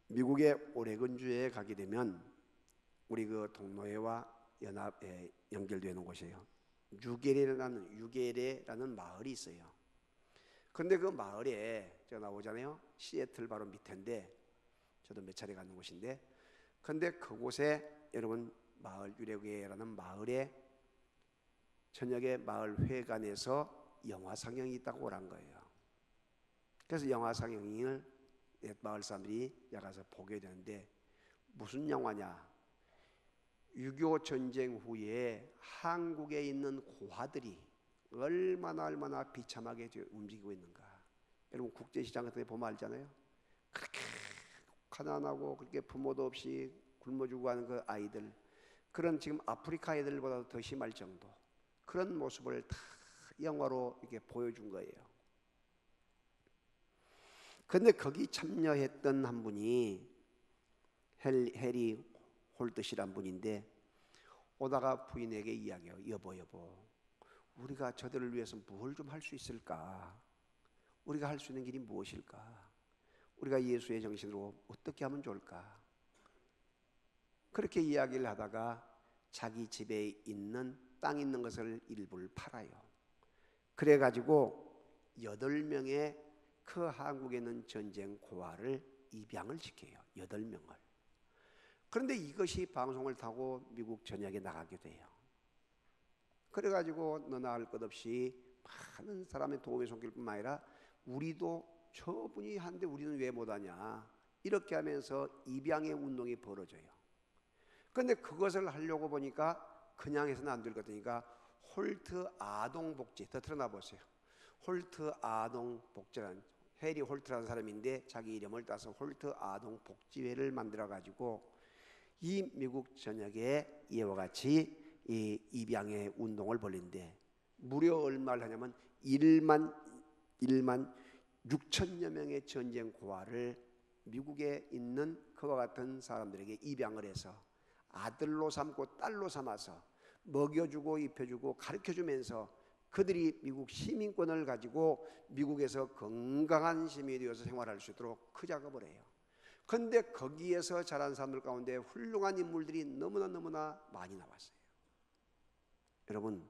미국의 오레곤주에 가게 되면 우리 그 동노회와 연합에 연결되어 있는 곳이에요. 유게레라는 마을이 있어요. 근데 그 마을에 제가 나오잖아요. 시애틀 바로 밑인데 저도 몇 차례 가는 곳인데, 근데 그곳에 여러분 마을 유레게라는 마을에 저녁에 마을 회관에서 영화 상영이 있다고 오란 거예요. 그래서 영화 상영을 마을 사람들이 나가서 보게 되는데, 무슨 영화냐? 6.25 전쟁 후에 한국에 있는 고아들이 얼마나 비참하게 움직이고 있는가. 여러분 국제시장 같은 데 보면 알잖아요. 그렇게 가난하고 그렇게 부모도 없이 굶어 죽어가는 그 아이들, 그런 지금 아프리카 애들보다도 더 심할 정도, 그런 모습을 다 영화로 이렇게 보여준 거예요. 근데 거기 참여했던 한 분이 해리 홀트시란 분인데, 오다가 부인에게 이야기해요. 여보, 우리가 저들을 위해서 뭘 좀 할 수 있을까? 우리가 할 수 있는 길이 무엇일까? 우리가 예수의 정신으로 어떻게 하면 좋을까? 그렇게 이야기를 하다가 자기 집에 있는 땅 있는 것을 일부를 팔아요. 그래가지고 8명의 그 한국에 있는 전쟁 고아를 입양을 시켜요. 8명을. 그런데 이것이 방송을 타고 미국 전역에 나가게 돼요. 그래가지고 너나 할 것 없이 많은 사람의 도움의 손길 뿐만 아니라 우리도 저분이 하는데 우리는 왜 못하냐, 이렇게 하면서 입양의 운동이 벌어져요. 그런데 그것을 하려고 보니까 그냥 해서는 안 될 것 같으니까 홀트 아동복지, 더 틀어놔 보세요. 홀트 아동복지라는, 해리 홀트라는 사람인데 자기 이름을 따서 홀트 아동복지회를 만들어가지고 이 미국 전역에 이와 같이 이 입양의 운동을 벌린데, 무려 얼마를 하냐면 1만 6천여 명의 전쟁 고아를 미국에 있는 그와 같은 사람들에게 입양을 해서 아들로 삼고 딸로 삼아서 먹여주고 입혀주고 가르쳐주면서 그들이 미국 시민권을 가지고 미국에서 건강한 시민이 되어서 생활할 수 있도록 그 작업을 해요. 그런데 거기에서 자란 사람들 가운데 훌륭한 인물들이 너무나 많이 나왔어요. 여러분,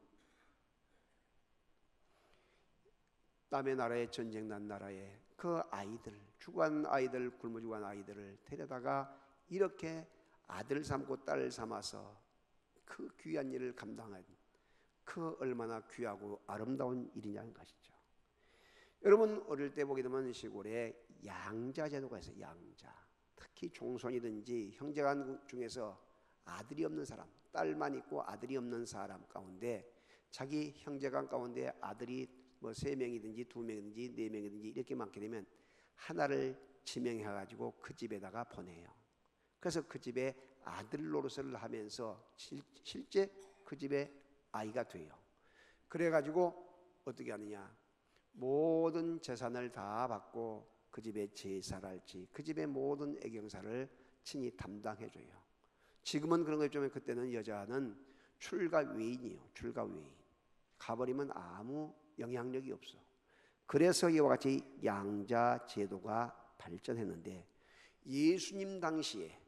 남의 나라에, 전쟁 난 나라에 그 아이들, 죽어간 아이들, 굶어 죽어간 아이들을 데려다가 이렇게 아들 삼고 딸 삼아서 그 귀한 일을 감당한, 그 얼마나 귀하고 아름다운 일이냐는 것이죠. 여러분 어릴 때 보게 되면 시골에 양자 제도가 있어요. 양자. 특히 종손이든지 형제간 중에서 아들이 없는 사람, 딸만 있고 아들이 없는 사람 가운데 자기 형제간 가운데 아들이 뭐 3명이든지 2명이든지 4명이든지 이렇게 많게 되면 하나를 지명해 가지고 그 집에다가 보내요. 그래서 그 집에 아들 노릇을 하면서 실제 그 집에 아이가 돼요. 그래 가지고 어떻게 하느냐, 모든 재산을 다 받고 그 집에 제사를 할지 그 집의 모든 애경사를 친히 담당해 줘요. 지금은 그런 거 있지만 그때는 여자는 출가 외인이에요. 출가 외인. 가버리면 아무 영향력이 없어. 그래서 이와 같이 양자 제도가 발전했는데, 예수님 당시에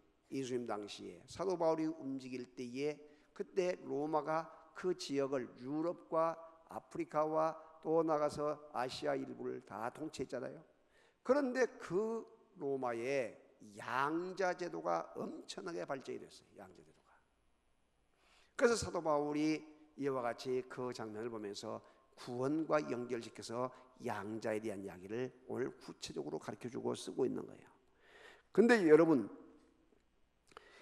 사도 바울이 움직일 때에 그때 로마가 그 지역을 유럽과 아프리카와 또 나가서 아시아 일부를 다 통치했잖아요. 그런데 그 로마에 양자 제도가 엄청나게 발전이 됐어요. 양자 제도가. 그래서 사도 바울이 이와 같이 그 장면을 보면서 구원과 연결시켜서 양자에 대한 이야기를 오늘 구체적으로 가르쳐주고 쓰고 있는 거예요. 근데 여러분,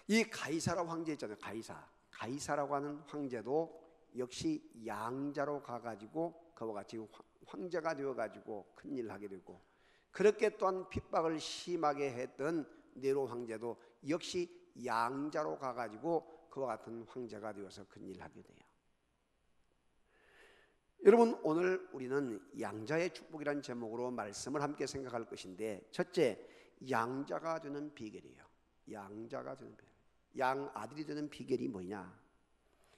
이 가이사라 황제 있잖아요. 가이사라고 하는 황제도 역시 양자로 가가지고 그와 같이 황제가 되어가지고 큰일을 하게 되고, 그렇게 또한 핍박을 심하게 했던 네로 황제도 역시 양자로 가가지고 그와 같은 황제가 되어서 큰일을 하게 돼요. 여러분 오늘 우리는 양자의 축복이라는 제목으로 말씀을 함께 생각할 것인데, 첫째, 양자가 되는 비결이에요. 양자가 되는 비결. 양아들이 되는 비결이 뭐냐?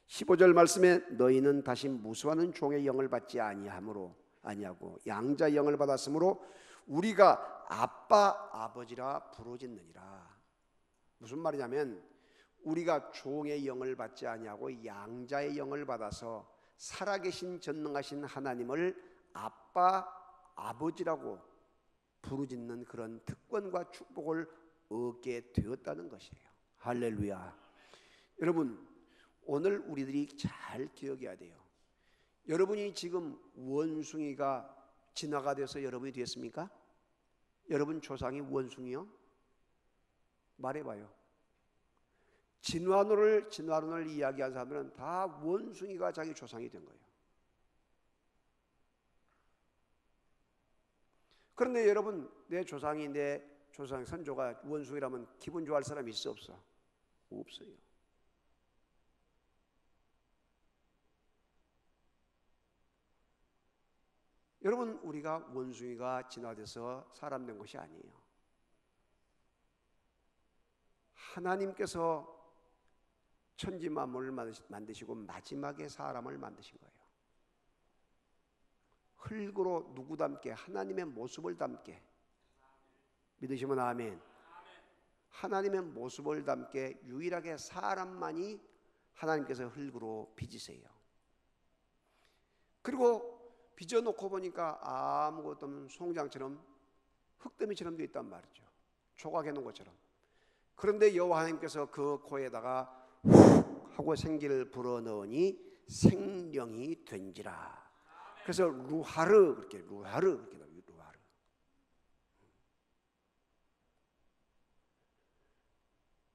15절 말씀에 너희는 다시 무수하는 종의 영을 받지 아니하고 양자의 영을 받았으므로 우리가 아빠 아버지라 부르짖느니라. 무슨 말이냐면 우리가 종의 영을 받지 아니하고 양자의 영을 받아서 살아계신 전능하신 하나님을 아빠 아버지라고 부르짖는 그런 특권과 축복을 얻게 되었다는 것이에요. 할렐루야. 여러분, 오늘 우리들이 잘 기억해야 돼요. 여러분이 지금 원숭이가 진화가 돼서 여러분이 됐습니까? 여러분 조상이 원숭이요? 말해봐요. 진화론을 이야기한 사람들은 다 원숭이가 자기 조상이 된 거예요. 그런데 여러분, 내 조상이 내 조상 선조가 원숭이라면 기분 좋아할 사람이 있어 없어? 없어요. 여러분, 우리가 원숭이가 진화돼서 사람 된 것이 아니에요. 하나님께서 천지 만물을 만드시고 마지막에 사람을 만드신 거예요. 흙으로 누구 닮게? 하나님의 모습을 닮게. 믿으시면 아멘. 하나님의 모습을 닮게 유일하게 사람만이 하나님께서 흙으로 빚으세요. 그리고 빚어놓고 보니까 아무것도 없는 송장처럼 흙더미처럼 되어 있단 말이죠. 조각해 놓은 것처럼. 그런데 여호와 하나님께서 그 코에다가 훅 하고 생기를 불어넣으니 생명이 된지라. 그래서 루하르 그렇게 루하르.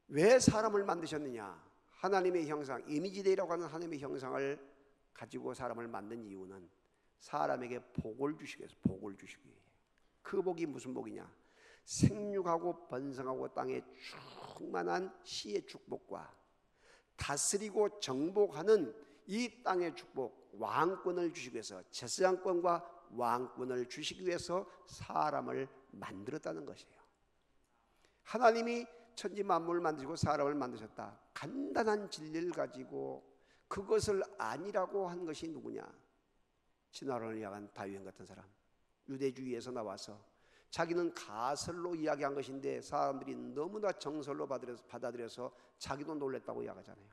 왜 사람을 만드셨느냐? 하나님의 형상, 이미지대라고 하는 하나님의 형상을 가지고 사람을 만든 이유는 사람에게 복을 주시기 위해서, 복을 주시기 위해. 그 복이 무슨 복이냐? 생육하고 번성하고 땅에 충만한 시의 축복과 다스리고 정복하는 이 땅의 축복, 왕권을 주시기 위해서, 제사장권과 왕권을 주시기 위해서 사람을 만들었다는 것이에요. 하나님이 천지 만물을 만드시고 사람을 만드셨다. 간단한 진리를 가지고 그것을 아니라고 한 것이 누구냐? 진화론을 이야기한 다윈 같은 사람, 유대주의에서 나와서 자기는 가설로 이야기한 것인데 사람들이 너무나 정설로 받아들여서 자기도 놀랬다고 이야기하잖아요.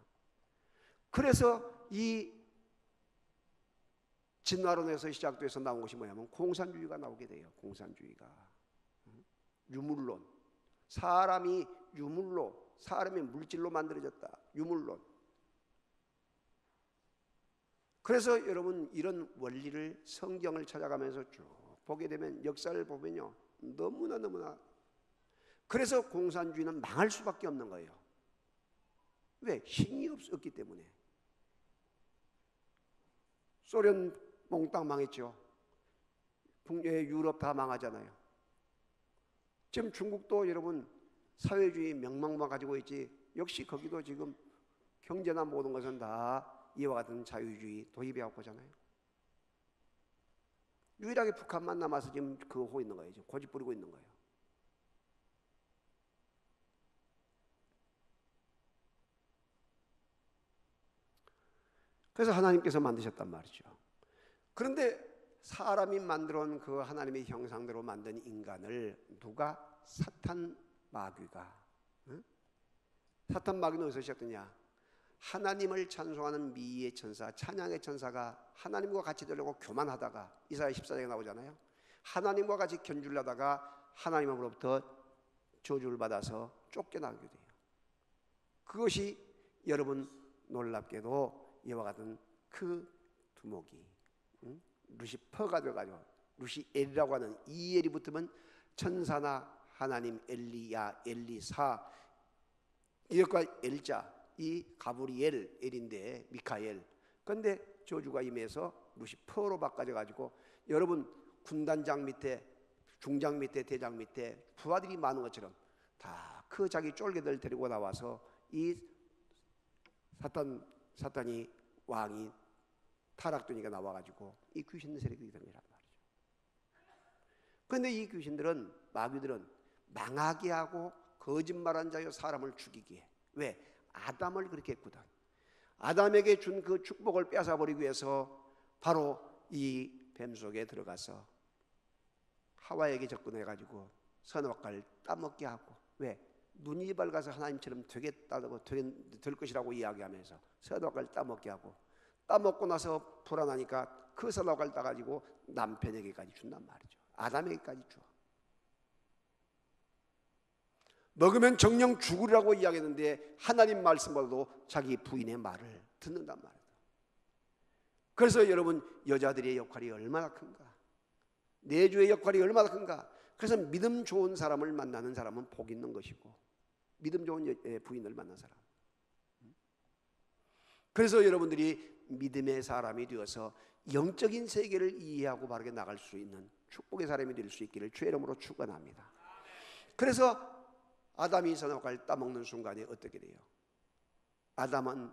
그래서 이 진화론에서 시작돼서 나온 것이 뭐냐면 공산주의가 나오게 돼요. 공산주의가. 유물론. 사람이 유물로, 사람이 물질로 만들어졌다. 유물론. 그래서 여러분, 이런 원리를 성경을 찾아가면서 쭉 보게 되면, 역사를 보면요, 너무나 그래서 공산주의는 망할 수밖에 없는 거예요. 왜? 힘이 없기 때문에. 소련 몽땅 망했죠. 북유럽 유럽 다 망하잖아요. 지금 중국도 여러분 사회주의 명망만 가지고 있지, 역시 거기도 지금 경제나 모든 것은 다 이와 같은 자유주의 도입해갖고 보잖아요. 유일하게 북한만 남아서 지금 그거 하고 있는 거예요. 지금 고집 부리고 있는 거예요. 그래서 하나님께서 만드셨단 말이죠. 그런데 사람이 만들어 온 그 하나님의 형상대로 만든 인간을 누가? 사탄 마귀가. 사탄 마귀는 어디서 시작되냐? 하나님을 찬송하는 미의 천사, 찬양의 천사가 하나님과 같이 되려고 교만하다가, 이사야 14장에 나오잖아요. 하나님과 같이 견주를 하다가 하나님으로부터 저주를 받아서 쫓겨나게 돼요. 그것이 여러분 놀랍게도 이와 같은 그 두목이 루시퍼가 되어가지고, 루시엘이라고 하는 이 엘이 붙으면 천사나 하나님, 엘리야, 엘리사, 이것과 엘자, 이 가브리엘, 엘인데 미카엘. 그런데 저주가 임해서 루시퍼로 바꿔져가지고, 여러분 군단장 밑에, 중장 밑에, 대장 밑에 부하들이 많은 것처럼 다 그 자기 쫄개들 데리고 나와서 이 사탄이 왕이 타락되니까 나와가지고 이 귀신 세력이 된 거란 말이죠. 그런데 이 귀신들은, 마귀들은 망하게 하고 거짓말한 자여 사람을 죽이기에. 왜? 아담을 그렇게 했거든. 아담에게 준 그 축복을 뺏어버리기 위해서 바로 이 뱀 속에 들어가서 하와에게 접근해가지고 선악과를 따먹게 하고, 왜? 눈이 밝아서 하나님처럼 되겠다고 될 것이라고 이야기하면서 선악과를 따먹게 하고, 따먹고 나서 불안하니까 그 선악과를 따가지고 남편에게까지 준단 말이죠. 아담에게까지 줘. 먹으면 정령 죽으리라고 이야기했는데 하나님 말씀보다도 자기 부인의 말을 듣는단 말이에요. 그래서 여러분, 여자들의 역할이 얼마나 큰가, 내주의 역할이 얼마나 큰가. 그래서 믿음 좋은 사람을 만나는 사람은 복 있는 것이고, 믿음 좋은 부인을 만난 사람. 그래서 여러분들이 믿음의 사람이 되어서 영적인 세계를 이해하고 바르게 나갈 수 있는 축복의 사람이 될 수 있기를 주의 이름으로 축원합니다. 그래서 아담이 선악과를 따먹는 순간에 어떻게 돼요? 아담은,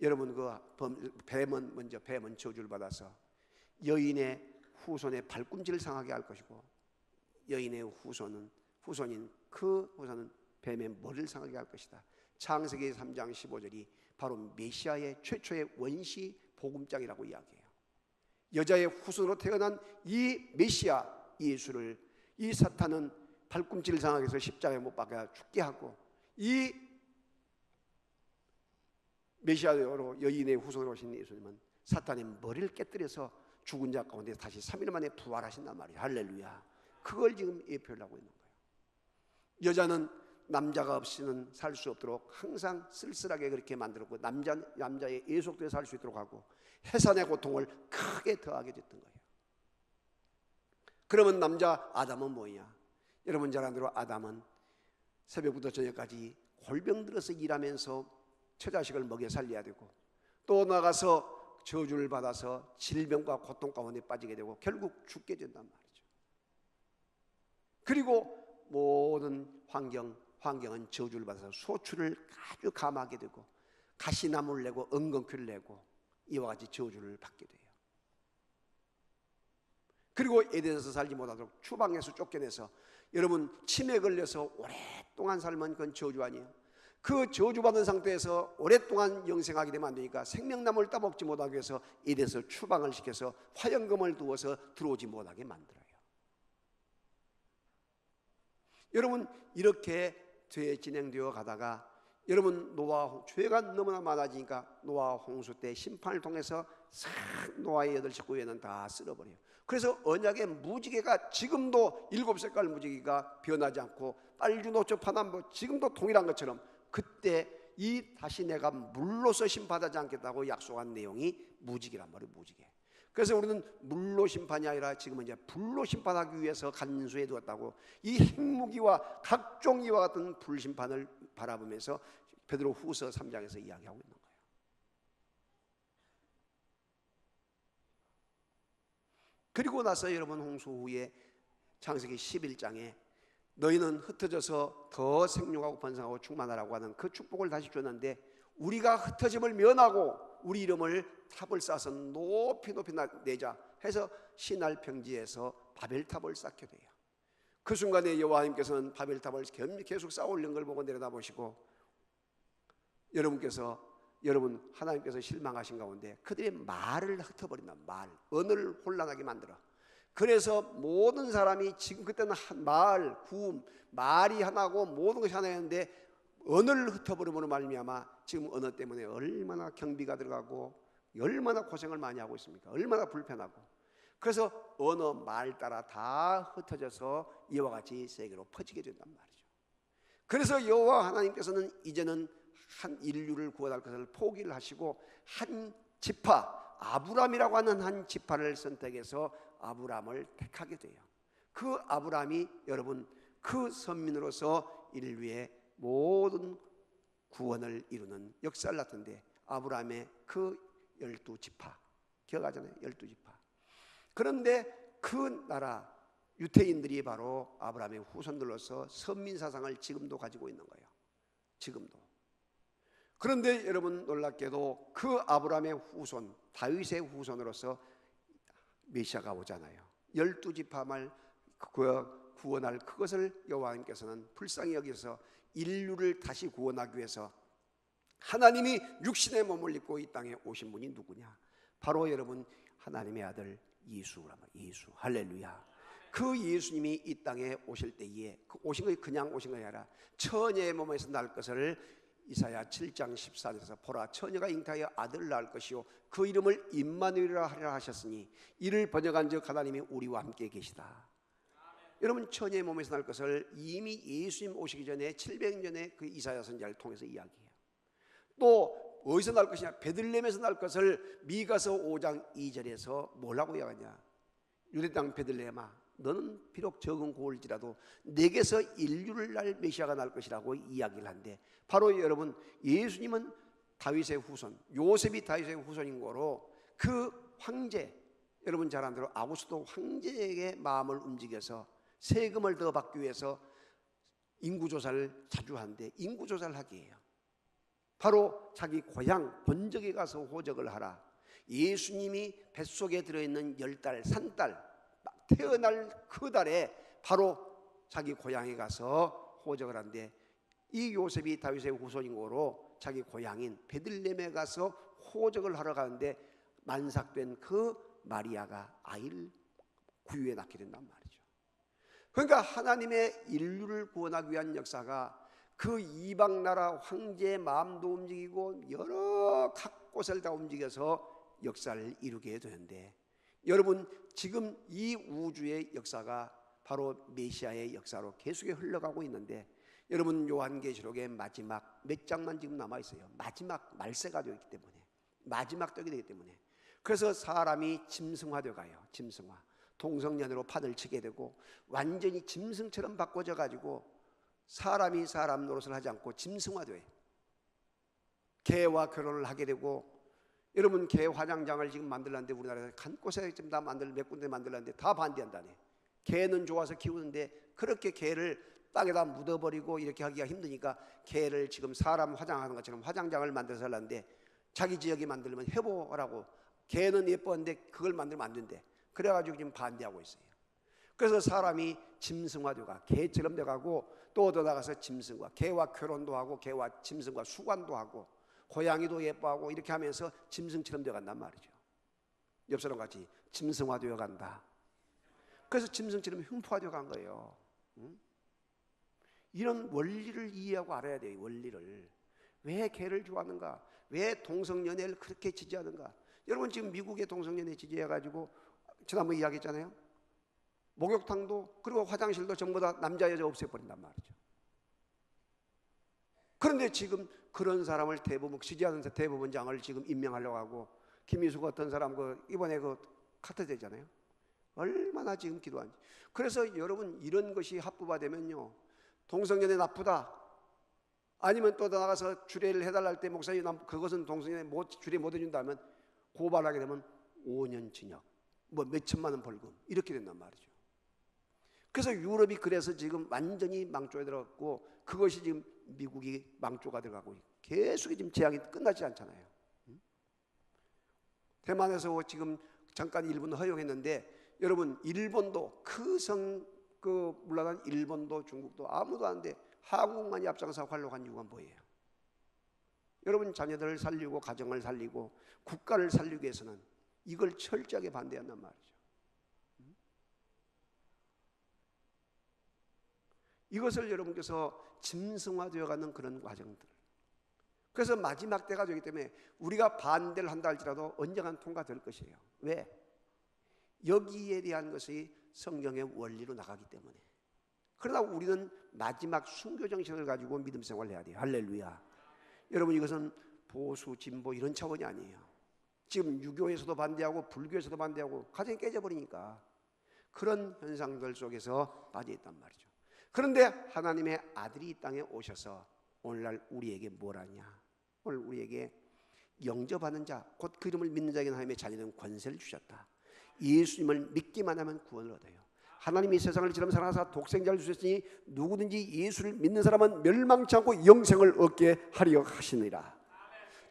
여러분, 뱀은 저주를 받아서 여인의 후손의 발꿈치를 상하게 할 것이고, 여인의 후손인 뱀의 머리를 상하게 할 것이다. 창세기 3장 15절이 바로 메시아의 최초의 원시 복음장이라고 이야기해요. 여자의 후손으로 태어난 이 메시아 예수를 이 사탄은 발꿈치를 상하게 해서 십자가에 못 박아 죽게 하고, 이 메시아로 여인의 후손으로 오신 예수님은 사탄의 머리를 깨뜨려서 죽은 자 가운데 다시 3일 만에 부활하신단 말이에요. 할렐루야. 그걸 지금 예표하려고 있는 거예요. 여자는 남자가 없이는 살 수 없도록 항상 쓸쓸하게 그렇게 만들었고, 남자의 예속되어 살 수 있도록 하고, 해산의 고통을 크게 더하게 됐던 거예요. 그러면 남자 아담은 뭐냐? 여러분 잘 아는 대로 아담은 새벽부터 저녁까지 골병 들어서 일하면서 처자식을 먹여 살려야 되고, 또 나가서 저주를 받아서 질병과 고통 가운데 빠지게 되고 결국 죽게 된단 말이죠. 그리고 모든 환경은 저주를 받아서 소출을 아주 감하게 되고, 가시나무를 내고 엉겅퀴를 내고 이와 같이 저주를 받게 돼요. 그리고 에덴에서 살지 못하도록 추방해서 쫓겨내서, 여러분, 치매에 걸려서 오랫동안 살면 그건 저주 아니에요? 그 저주받은 상태에서 오랫동안 영생하게 되면 안 되니까 생명나무를 따먹지 못하기 위해서 에덴에서 추방을 시켜서 화영금을 두어서 들어오지 못하게 만들어요. 여러분, 이렇게 진행되어 가다가, 여러분, 죄가 너무나 많아지니까 노아 홍수 때 심판을 통해서 싹 노아의 8식구에는 다 쓸어버려요. 그래서 언약의 무지개가 지금도 7색깔 무지개가 변하지 않고, 빨주노초 파남보 지금도 동일한 것처럼, 그때 다시 내가 물로서 심판하지 않겠다고 약속한 내용이 무지개란 말이에요. 무지개. 그래서 우리는 물로 심판이 아니라 지금은 이제 불로 심판하기 위해서 간수해 두었다고, 이 핵무기와 각종 이와 같은 불심판을 바라보면서 베드로 후서 3장에서 이야기하고 있는 거예요. 그리고 나서 여러분, 홍수 후에 창세기 11장에 너희는 흩어져서 더 생육하고 번성하고 충만하라고 하는 그 축복을 다시 줬는데, 우리가 흩어짐을 면하고 우리 이름을 탑을 쌓아서 높이 내자 해서 시날 평지에서 바벨탑을 쌓게 돼요. 그 순간에 여호와 하나님께서는 바벨탑을 계속 쌓아 올린 걸 보고 내려다보시고, 여러분 하나님께서 실망하신 가운데 그들의 말을 흩어버린다. 언어를 혼란하게 만들어. 그래서 모든 사람이, 지금 그때는 말이 하나고 모든 것이 하나였는데, 언어를 흩어버림으로 말미암아 지금 언어 때문에 얼마나 경비가 들어가고 얼마나 고생을 많이 하고 있습니까? 얼마나 불편하고. 그래서 말 따라 다 흩어져서 이와 같이 세계로 퍼지게 된단 말이죠. 그래서 여호와 하나님께서는 이제는 한 인류를 구원할 것을 포기를 하시고, 한 지파, 아브람이라고 하는 한 지파를 선택해서 아브람을 택하게 돼요. 그 아브람이, 여러분, 그 선민으로서 인류의 모든 구원을 이루는 역사를 나타내는데, 아브람의 그 12지파 기억하잖아요. 12지파. 그런데 그 나라 유태인들이 바로 아브람의 후손들로서 선민 사상을 지금도 가지고 있는 거예요. 지금도. 그런데 여러분, 놀랍게도 그 아브람의 후손, 다윗의 후손으로서 메시아가 오잖아요. 12지파를 구원할 그것을 여호와님께서는 불쌍히 여기서 인류를 다시 구원하기 위해서 하나님이 육신의 몸을 입고 이 땅에 오신 분이 누구냐? 바로 여러분, 하나님의 아들 예수란 말이에요. 예수. 할렐루야. 그 예수님이 이 땅에 오실 때에 오신 것이 그냥 오신 것이 아니라 처녀의 몸에서 날 것을 이사야 7장 14절에서 보라 처녀가 잉태하여 아들을 낳을 것이요 그 이름을 임마누엘이라 하리라 하셨으니 이를 번역한즉 하나님이 우리와 함께 계시다. 여러분 처녀의 몸에서 날 것을 이미 예수님 오시기 전에 700년에 그 이사야 선지자를 통해서 이야기해요. 또 어디서 날 것이냐? 베들레헴에서 날 것을 미가서 5장 2절에서 뭐라고 이야기하냐? 유대 땅 베들레헴아 너는 비록 적은 고을지라도 내게서 인류를 날 메시아가 날 것이라고 이야기를 한데 바로 여러분 예수님은 다윗의 후손 요셉이 다윗의 후손인 거로 그 황제 여러분 잘 아는 대로 아구스도 황제에게 마음을 움직여서 세금을 더 받기 위해서 인구조사를 자주 하는데 인구조사를 하게 해요. 바로 자기 고향 본적에 가서 호적을 하라. 예수님이 뱃속에 들어있는 10달 산딸 태어날 그 달에 바로 자기 고향에 가서 호적을 하는데 이 요셉이 다윗의 후손인 거로 자기 고향인 베들레헴에 가서 호적을 하러 가는데 만삭된 그 마리아가 아이를 구유에 낳게 된단 말이죠. 그러니까 하나님의 인류를 구원하기 위한 역사가 그 이방 나라 황제의 마음도 움직이고 여러 각 곳을 다 움직여서 역사를 이루게 되는데 여러분 지금 이 우주의 역사가 바로 메시아의 역사로 계속해 흘러가고 있는데 여러분 요한계시록의 마지막 몇 장만 지금 남아있어요. 마지막 말세가 되기 때문에 마지막 떡이 되기 때문에 그래서 사람이 짐승화되어 가요. 짐승화 동성연애로 판을 치게 되고 완전히 짐승처럼 바꿔져 가지고 사람이 사람 노릇을 하지 않고 짐승화돼요. 개와 결혼을 하게 되고 여러분 개 화장장을 지금 만들었는데 우리나라에서 간 곳에 지금 다 몇 군데 만들었는데 다 반대한다네. 개는 좋아서 키우는데 그렇게 개를 땅에다 묻어버리고 이렇게 하기가 힘드니까 개를 지금 사람 화장하는 것처럼 화장장을 만들어서 하려는데 자기 지역에 만들면 해보라고 개는 예뻤는데 그걸 만들면 안 된대. 그래가지고 지금 반대하고 있어요. 그래서 사람이 짐승화되가 개처럼 돼가고 또 더 나가서 짐승과 개와 결혼도 하고 개와 짐승과 수관도 하고 고양이도 예뻐하고 이렇게 하면서 짐승처럼 되어간단 말이죠. 옆 사람 같이 짐승화되어 간다. 그래서 짐승처럼 흉포화되어 간 거예요. 이런 원리를 이해하고 알아야 돼요. 원리를. 왜 개를 좋아하는가? 왜 동성연애를 그렇게 지지하는가? 여러분 지금 미국의 동성연애 지지해가지고 지난번에 이야기했잖아요. 목욕탕도 그리고 화장실도 전부 다 남자 여자 없애버린단 말이죠. 그런데 지금 그런 사람을 대부분 지지하는 대법원장을 지금 임명하려고 하고 김희수 같은 사람 이번에 카트되잖아요. 얼마나 지금 기도한지. 그래서 여러분 이런 것이 합법화 되면요 동성연애 나쁘다 아니면 또 나가서 주례를 해달라 할 때 목사님 그것은 동성연애 주례 못 해준다면 고발하게 되면 5년 징역 뭐 몇천만 원 벌금 이렇게 된단 말이죠. 그래서 유럽이 그래서 지금 완전히 망조에 들어갔고 그것이 지금 미국이 망조가 들어가고 계속 지금 재앙이 끝나지 않잖아요. 대만에서 지금 잠깐 일본 허용했는데 여러분 일본도 물러난 일본도 중국도 아무도 안 돼. 한국만이 앞장서 활로간 이유가 뭐예요? 여러분 자녀들을 살리고 가정을 살리고 국가를 살리기 위해서는 이걸 철저하게 반대한단 말이죠. 이것을 여러분께서 짐승화되어가는 그런 과정들. 그래서 마지막 때가 되기 때문에 우리가 반대를 한다 할지라도 언젠간 통과될 것이에요. 왜? 여기에 대한 것이 성경의 원리로 나가기 때문에. 그러나 우리는 마지막 순교 정신을 가지고 믿음 생활을 해야 돼요. 할렐루야. 여러분 이것은 보수, 진보 이런 차원이 아니에요. 지금 유교에서도 반대하고 불교에서도 반대하고 가정이 깨져버리니까 그런 현상들 속에서 빠져있단 말이죠. 그런데 하나님의 아들이 이 땅에 오셔서 오늘날 우리에게 뭘 하냐? 오늘 우리에게 영접하는 자, 곧 그 이름을 믿는 자에게 하나님의 자녀는 권세를 주셨다. 예수님을 믿기만 하면 구원을 얻어요. 하나님이 세상을 이처럼 사랑하사 독생자를 주셨으니 누구든지 예수를 믿는 사람은 멸망치 않고 영생을 얻게 하려 하시니라.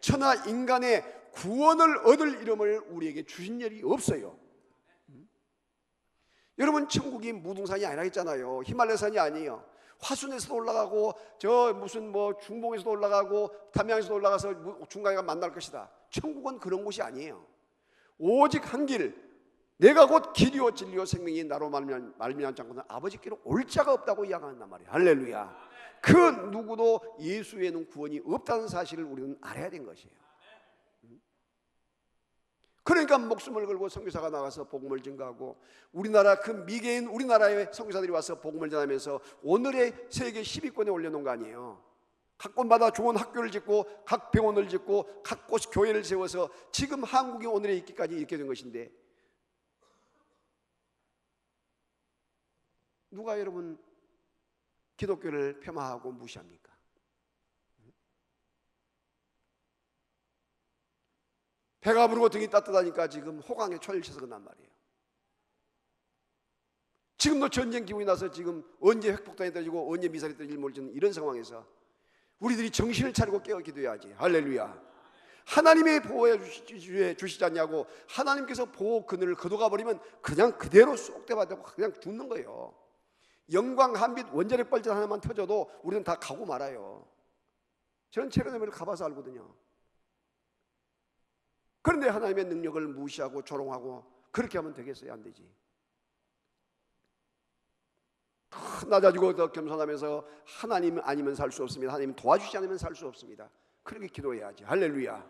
천하 인간의 구원을 얻을 이름을 우리에게 주신 일이 없어요. 여러분 천국이 무등산이 아니라 했잖아요. 히말라야산이 아니에요. 화순에서도 올라가고 저 무슨 중봉에서도 올라가고 담양에서도 올라가서 중간에 만날 것이다. 천국은 그런 곳이 아니에요. 오직 한 길 내가 곧 길이요 진리요 생명이 나로 말미암지 않고는 아버지께로 올 자가 없다고 이야기한단 말이에요. 할렐루야. 그 누구도 예수 외에는 구원이 없다는 사실을 우리는 알아야 된 것이에요. 그러니까 목숨을 걸고 선교사가 나가서 복음을 증거하고, 우리나라 그 미개인 우리나라의 선교사들이 와서 복음을 전하면서 오늘의 세계 10위권에 올려놓은 거 아니에요. 각 곳마다 좋은 학교를 짓고 각 병원을 짓고 각 곳 교회를 세워서 지금 한국이 오늘에 있기까지 이렇게 된 것인데, 누가 여러분 기독교를 폄하하고 무시합니까? 배가 부르고 등이 따뜻하니까 지금 호강에 초를 쳐서 그런단 말이에요. 지금도 전쟁 기분이 나서 지금 언제 핵폭탄이 떨어지고 언제 미사일이 떨어질지 모르는 이런 상황에서 우리들이 정신을 차리고 깨어 기도해야지. 할렐루야. 하나님의 보호해 주시지 않냐고, 하나님께서 보호 그늘을 걷어가 버리면 그냥 그대로 쏙대받고 그냥 죽는 거예요. 영광 한빛 원자력 발전 하나만 터져도 우리는 다 가고 말아요. 저는 체르노빌을 가봐서 알거든요. 그런데 하나님의 능력을 무시하고 조롱하고 그렇게 하면 되겠어요? 안 되지. 낮아지고 더 겸손하면서 하나님 아니면 살 수 없습니다. 하나님 도와주지 않으면 살 수 없습니다. 그렇게 기도해야지. 할렐루야.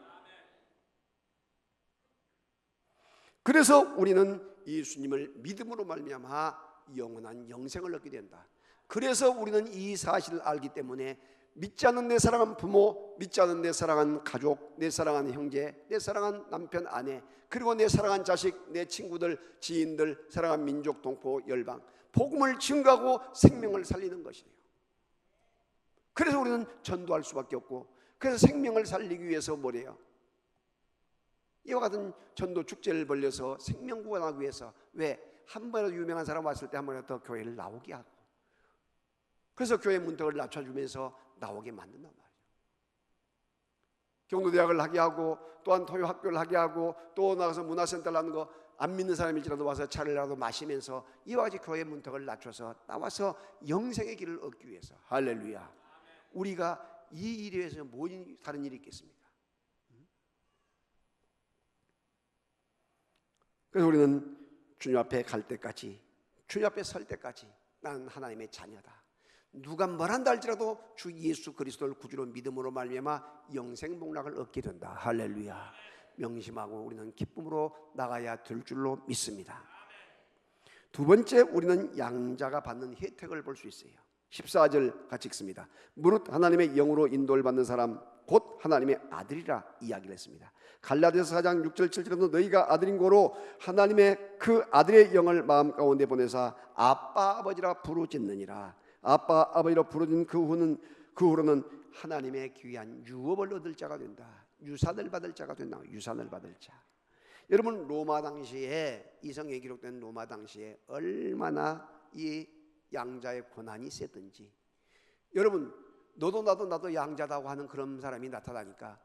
그래서 우리는 예수님을 믿음으로 말미암아 영원한 영생을 얻게 된다. 그래서 우리는 이 사실을 알기 때문에 믿지 않는 내 사랑하는 부모, 믿지 않는 내 사랑하는 가족, 내 사랑하는 형제, 내 사랑하는 남편, 아내, 그리고 내 사랑하는 자식, 내 친구들, 지인들, 사랑하는 민족, 동포, 열방, 복음을 증거하고 생명을 살리는 것이에요. 그래서 우리는 전도할 수밖에 없고, 그래서 생명을 살리기 위해서 뭐래요? 이와 같은 전도 축제를 벌려서 생명 구원하기 위해서, 왜? 한 번이라도 유명한 사람 왔을 때 한 번이라도 더 교회를 나오게 하고, 그래서 교회 문턱을 낮춰주면서 나오게 만든단 말이에요. 경로대학을 하게 하고, 또한 토요학교를 하게 하고, 또 나가서 문화센터를 하는 거, 안 믿는 사람일지라도 와서 차를라도 마시면서 이와 같이 교회 문턱을 낮춰서 나와서 영생의 길을 얻기 위해서. 할렐루야. 우리가 이 일에 위해서 뭐 다른 일이 있겠습니까? 그래서 우리는 주님 앞에 갈 때까지, 주님 앞에 설 때까지 나는 하나님의 자녀다. 누가 뭘 한다 할지라도 주 예수 그리스도를 구주로 믿음으로 말미암아 영생 복락을 얻게 된다. 할렐루야. 명심하고 우리는 기쁨으로 나가야 될 줄로 믿습니다. 두 번째, 우리는 양자가 받는 혜택을 볼 수 있어요. 14절 같이 읽습니다. 무릇 하나님의 영으로 인도를 받는 사람 곧 하나님의 아들이라 이야기를 했습니다. 갈라디아서 4장 6절 7절에도 너희가 아들인 고로 하나님의 그 아들의 영을 마음 가운데 보내사 아빠 아버지라 부르짖느니라. 아빠 아버지로 부르짖는 그 후로는 하나님의 귀한 유업을 얻을 자가 된다. 유산을 받을 자가 된다. 유산을 받을 자. 여러분, 로마 당시에, 이성에 기록된 로마 당시에 얼마나 이 양자의 권한이 세든지, 여러분 너도 나도 양자다고 하는 그런 사람이 나타나니까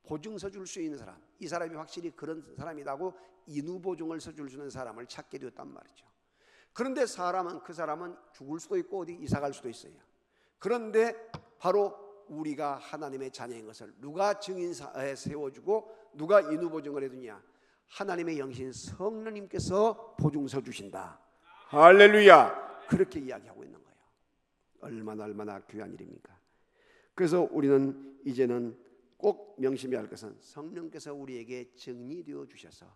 보증서 줄 수 있는 사람, 이 사람이 확실히 그런 사람이라고 인후 보증을 서줄 수 있는 사람을 찾게 되었단 말이죠. 그런데 그 사람은 죽을 수도 있고 어디 이사 갈 수도 있어요. 그런데 바로 우리가 하나님의 자녀인 것을 누가 증인사에 세워주고 누가 인후 보증을 해두냐? 하나님의 영신 성령님께서 보증서 주신다. 할렐루야. 그렇게 이야기하고 있는 거예요. 얼마나 귀한 일입니까? 그래서 우리는 이제는 꼭 명심해야 할 것은 성령께서 우리에게 정리되어 주셔서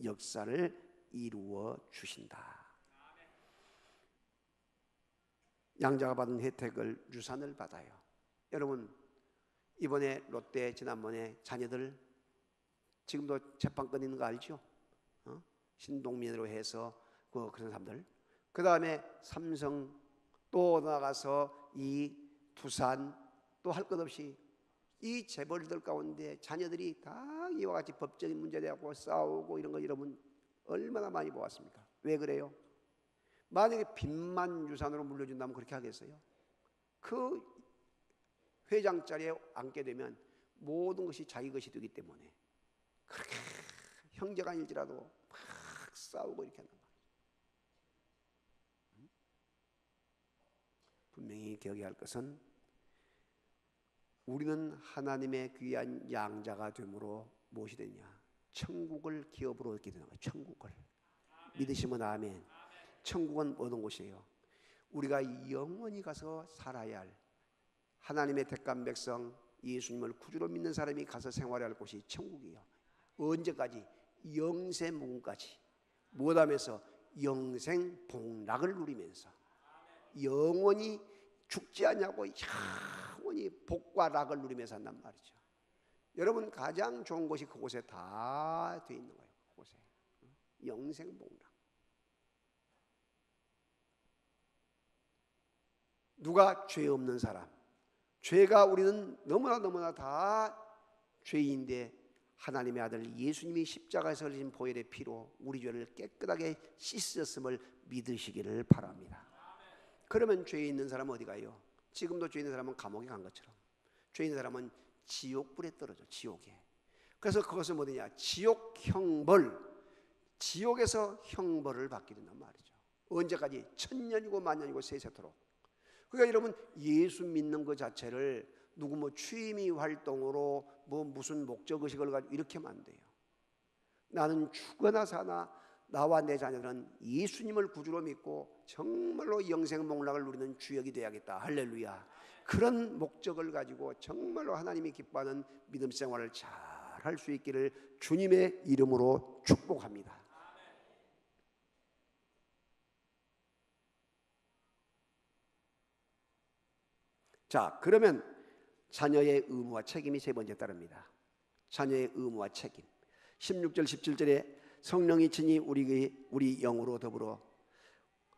역사를 이루어 주신다. 양자가 받은 혜택을, 유산을 받아요. 여러분, 이번에 롯데 지난번에 자녀들 지금도 재판권 있는 거 알죠? 신동민으로 해서 그런 사람들, 그 다음에 삼성, 또 나가서 이 두산, 또 할 것 없이 이 재벌들 가운데 자녀들이 다 이와 같이 법적인 문제되고 싸우고 이런 거 여러분 얼마나 많이 보았습니까? 왜 그래요? 만약에 빚만 유산으로 물려준다면 그렇게 하겠어요? 그 회장 자리에 앉게 되면 모든 것이 자기 것이 되기 때문에 그렇게 형제가 아닐지라도 막 싸우고 이렇게 하는 거예요. 분명히 기억해야 할 것은 우리는 하나님의 귀한 양자가 되므로 무엇이 되냐? 천국을 기업으로 얻게 되는 거예요. 천국을. 믿으시면 아멘. 천국은 어느 곳이에요? 우리가 영원히 가서 살아야 할, 하나님의 택한 백성 예수님을 구주로 믿는 사람이 가서 생활해야 할 곳이 천국이에요. 언제까지? 영세무궁까지. 무엇하면서? 영생복락을 누리면서 영원히 죽지 않냐고 영원히 복과 락을 누리면서 산단 말이죠. 여러분, 가장 좋은 곳이 그곳에 다 돼 있는 거예요. 그곳에 영생복락. 누가? 죄 없는 사람. 죄가, 우리는 너무나 다 죄인데 하나님의 아들 예수님이 십자가에서 흘리신 보혈의 피로 우리 죄를 깨끗하게 씻으셨음을 믿으시기를 바랍니다. 그러면 죄 있는 사람은 어디 가요? 지금도 죄 있는 사람은 감옥에 간 것처럼 죄 있는 사람은 지옥불에 떨어져, 지옥에. 그래서 그것은 뭐냐? 지옥 형벌, 지옥에서 형벌을 받게 된단 말이죠. 언제까지? 천년이고 만년이고 세세토록. 그러니까 여러분, 예수 믿는 것 자체를 누구 뭐 취미 활동으로 뭐 무슨 목적의식을 가지고 이렇게 하면 안 돼요. 나는 죽거나 사나 나와 내 자녀들은 예수님을 구주로 믿고 정말로 영생복락을 누리는 주역이 되어야겠다. 할렐루야. 그런 목적을 가지고 정말로 하나님이 기뻐하는 믿음 생활을 잘 할 수 있기를 주님의 이름으로 축복합니다. 자, 그러면 자녀의 의무와 책임이 세 번째 따릅니다. 자녀의 의무와 책임. 16절 17절에 성령이 친히 우리 영으로 더불어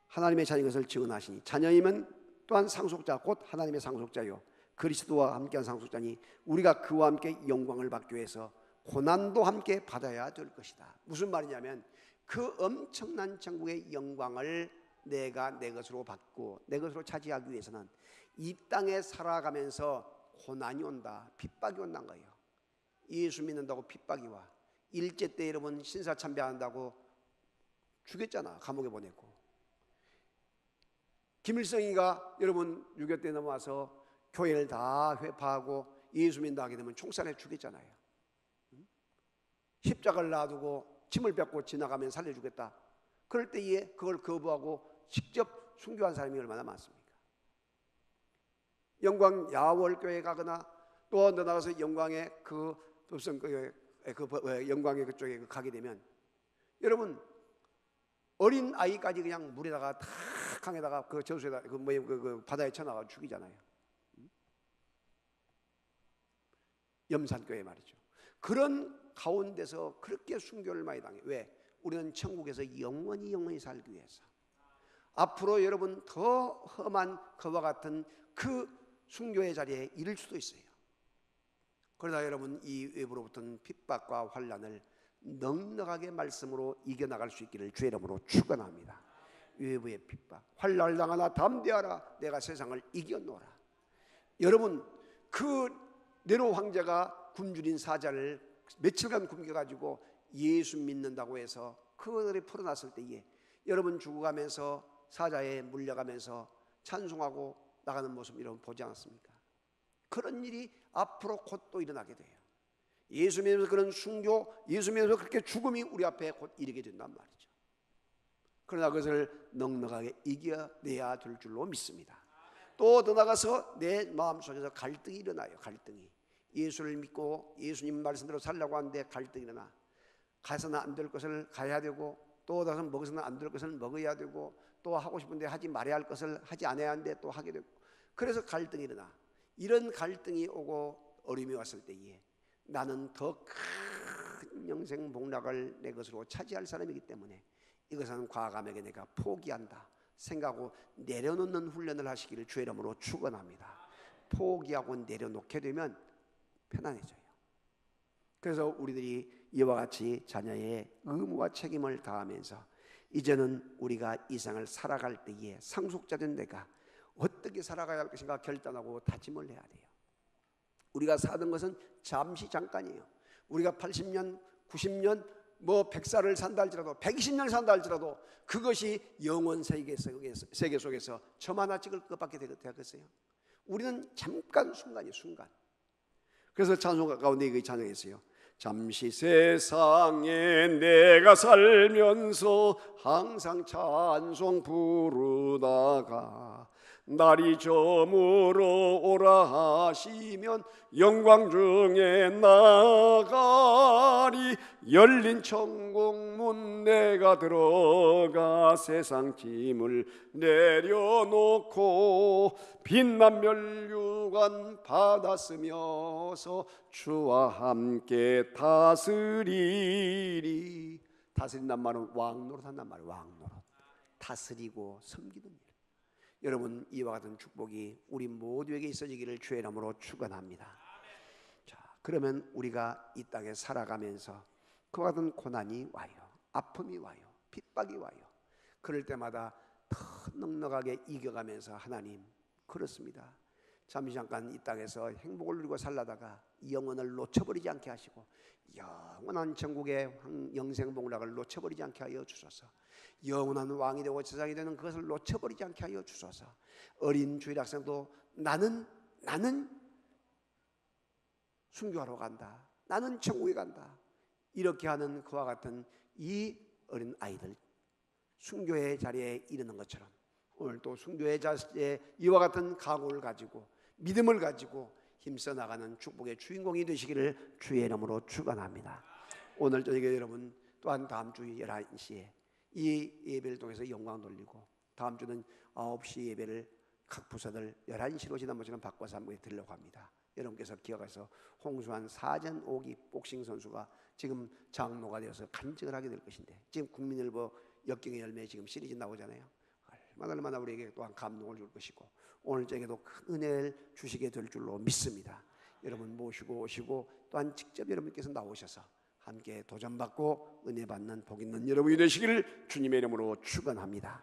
하나님의 자녀인 것을 증언하시니, 자녀이면 또한 상속자 곧 하나님의 상속자요 그리스도와 함께한 상속자니 우리가 그와 함께 영광을 받기 위해서 고난도 함께 받아야 될 것이다. 무슨 말이냐면 그 엄청난 천국의 영광을 내가 내 것으로 받고 내 것으로 차지하기 위해서는 이 땅에 살아가면서 고난이 온다, 핍박이 온다는 거예요. 예수 믿는다고 핍박이 와. 일제 때 여러분 신사참배한다고 죽였잖아, 감옥에 보내고. 김일성이가 여러분 6.25 때 넘어와서 교회를 다 회파하고 예수 믿는다 하게 되면 총살해 죽였잖아요. 십자가를 놔두고 침을 뱉고 지나가면 살려주겠다. 그럴 때에 그걸 거부하고 직접 순교한 사람이 얼마나 많습니까? 영광 야월교회 가거나 또 나가서 영광의 영광의 그쪽에 가게 되면 여러분 어린 아이까지 그냥 물에다가 탁 강에다가 그 저수에다 그 바다에 쳐나가 죽이잖아요. 염산교회 말이죠. 그런 가운데서 그렇게 순교를 많이 당해. 왜? 우리는 천국에서 영원히 살기 위해서. 앞으로 여러분 더 험한 그와 같은 그 순교의 자리에 이를 수도 있어요. 그러다 여러분 이 외부로부터는 핍박과 환난을 넉넉하게 말씀으로 이겨나갈 수 있기를 주의 이름으로 축원합니다. 외부의 핍박, 환난을 당하나 담대하라, 내가 세상을 이겨노라. 여러분 그 네로 황제가 굶주린 사자를 며칠간 굶겨가지고 예수 믿는다고 해서 그들이 풀어놨을 때에 여러분 죽어가면서 사자에 물려가면서 찬송하고 나가는 모습 여러분 보지 않았습니까? 그런 일이 앞으로 곧 또 일어나게 돼요. 예수 믿으면서 그런 순교, 예수 믿으면서 그렇게 죽음이 우리 앞에 곧 이르게 된단 말이죠. 그러나 그것을 넉넉하게 이겨내야 될 줄로 믿습니다. 또 더 나가서 내 마음속에서 갈등이 일어나요. 갈등이. 예수를 믿고 예수님 말씀대로 살려고 하는데 갈등이 일어나. 가서는 안 될 것을 가야 되고 또 나서 먹어서는 안 될 것을 먹어야 되고 또 하고 싶은데 하지 말아야 할 것을 하지 않아야 하는데 또 하게 되고, 그래서 갈등이 일어나. 이런 갈등이 오고 어려움이 왔을 때에 나는 더 큰 영생복락을 내 것으로 차지할 사람이기 때문에 이것은 과감하게 내가 포기한다 생각하고 내려놓는 훈련을 하시기를 주의 이름으로 축원합니다. 포기하고 내려놓게 되면 편안해져요. 그래서 우리들이 이와 같이 자녀의 의무와 책임을 다하면서 이제는 우리가 이 생을 살아갈 때에 상속자된 내가 어떻게 살아가야 할 것인가 결단하고 다짐을 해야 돼요. 우리가 사는 것은 잠시 잠깐이에요. 우리가 80년, 90년, 100살을 산다 할지라도 120년을 산다 할지라도 그것이 영원 세계 속에서 점 하나 찍을 것밖에 되겠어요. 우리는 잠깐 순간이에요. 순간. 그래서 찬송가 가운데 이거 찬양했어요. 잠시 세상에 내가 살면서 항상 찬송 부르다가 날이 저물어 오라 하시면 영광 중에 나가리. 열린 천국문 내가 들어가 세상 짐을 내려놓고 빛난 멸류관 받았으며서 주와 함께 다스리리. 다스린단 말은 왕노릇 한단 말이에요. 왕노릇. 다스리고 섬기는 일. 여러분, 이와 같은 축복이 우리 모두에게 있어지기를 주의 이름으로 축원합니다. 자, 그러면 우리가 이 땅에 살아가면서 그와 같은 고난이 와요. 아픔이 와요. 핍박이 와요. 그럴 때마다 더 넉넉하게 이겨가면서 하나님, 그렇습니다. 잠시 잠깐 이 땅에서 행복을 누리고 살다가 영혼을 놓쳐버리지 않게 하시고 영원한 천국의 영생복락을 놓쳐버리지 않게 하여 주소서. 영원한 왕이 되고 제사장이 되는 그것을 놓쳐버리지 않게 하여 주소서. 어린 주일 학생도 나는 순교하러 간다, 나는 천국에 간다, 이렇게 하는 그와 같은 이 어린 아이들 순교의 자리에 이르는 것처럼 오늘 또 순교의 자리에 이와 같은 각오를 가지고 믿음을 가지고 힘써 나가는 축복의 주인공이 되시기를 주의 이름으로 축원합니다. 오늘 저녁에 여러분 또한 다음 주 11시에 이 예배를 통해서 영광 돌리고 다음 주는 9시 예배를 각 부서들 11시로 지난번처럼 바꿔서 한번 드리려고 합니다. 여러분께서 기억해서 홍수환 사전 5기 복싱 선수가 지금 장로가 되어서 간증을 하게 될 것인데, 지금 국민일보 역경의 열매 지금 시리즈 나오잖아요. 얼마나 우리에게 또한 감동을 줄 것이고 오늘 저에게도 큰 은혜를 주시게 될 줄로 믿습니다. 여러분 모시고 오시고 또한 직접 여러분께서 나오셔서 함께 도전받고 은혜 받는 복 있는 여러분이 되시기를 주님의 이름으로 축원합니다.